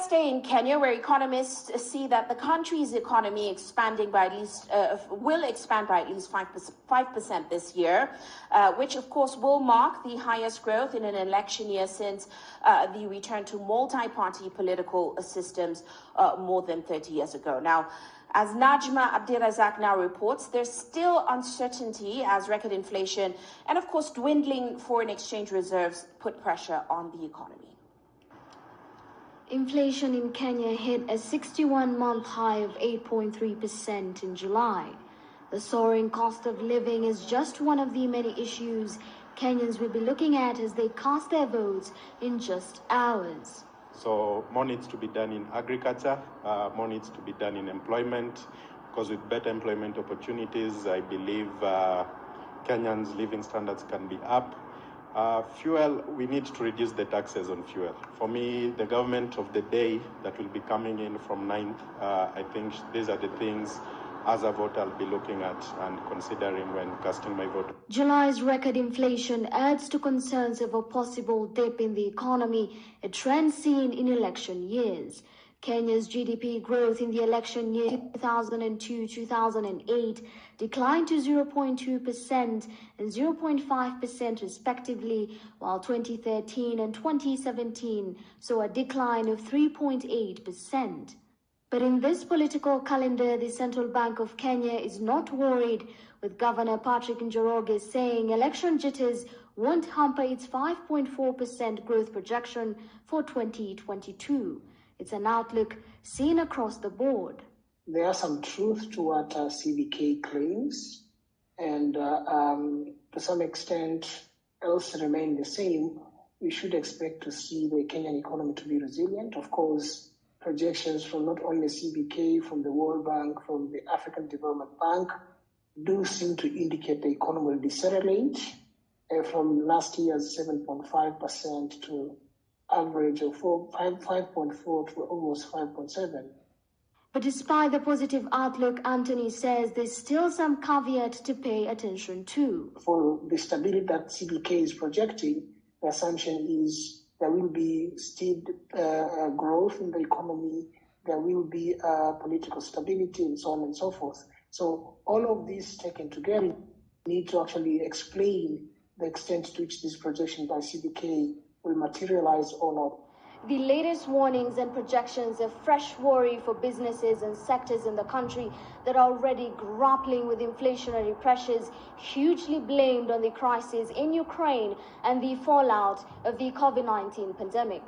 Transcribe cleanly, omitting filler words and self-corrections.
let's stay in Kenya, where economists see that the country's economy will expand by at least 5% this year, which of course will mark the highest growth in an election year since the return to multi-party political systems more than 30 years ago. Now, as Najma Abdirazak now reports, there's still uncertainty as record inflation and, of course, dwindling foreign exchange reserves put pressure on the economy. Inflation in Kenya hit a 61-month high of 8.3% in July. The soaring cost of living is just one of the many issues Kenyans will be looking at as they cast their votes in just hours. So more needs to be done in agriculture, more needs to be done in employment, because with better employment opportunities, I believe Kenyans' living standards can be up. Fuel, we need to reduce the taxes on fuel. For me, the government of the day that will be coming in from 9th, I think these are the things as a voter I'll be looking at and considering when casting my vote. July's record inflation adds to concerns of a possible dip in the economy, a trend seen in election years. Kenya's GDP growth in the election year 2002-2008 declined to 0.2% and 0.5% respectively, while 2013 and 2017 saw a decline of 3.8%. But in this political calendar, the Central Bank of Kenya is not worried, with Governor Patrick Njoroge saying election jitters won't hamper its 5.4% growth projection for 2022. It's an outlook seen across the board. There are some truth to what CBK claims, and to some extent else remain the same. We should expect to see the Kenyan economy to be resilient. Of course, projections from not only CBK, from the World Bank, from the African Development Bank do seem to indicate the economy will decelerate from last year's 7.5% to average of 5.4 to almost 5.7. But despite the positive outlook, Anthony says there's still some caveat to pay attention to. For the stability that CBK is projecting, the assumption is there will be steep growth in the economy, there will be political stability, and so on and so forth. So all of these taken together need to actually explain the extent to which this projection by CBK will materialize or not. The latest warnings and projections are fresh worry for businesses and sectors in the country that are already grappling with inflationary pressures, hugely blamed on the crisis in Ukraine and the fallout of the COVID-19 pandemic.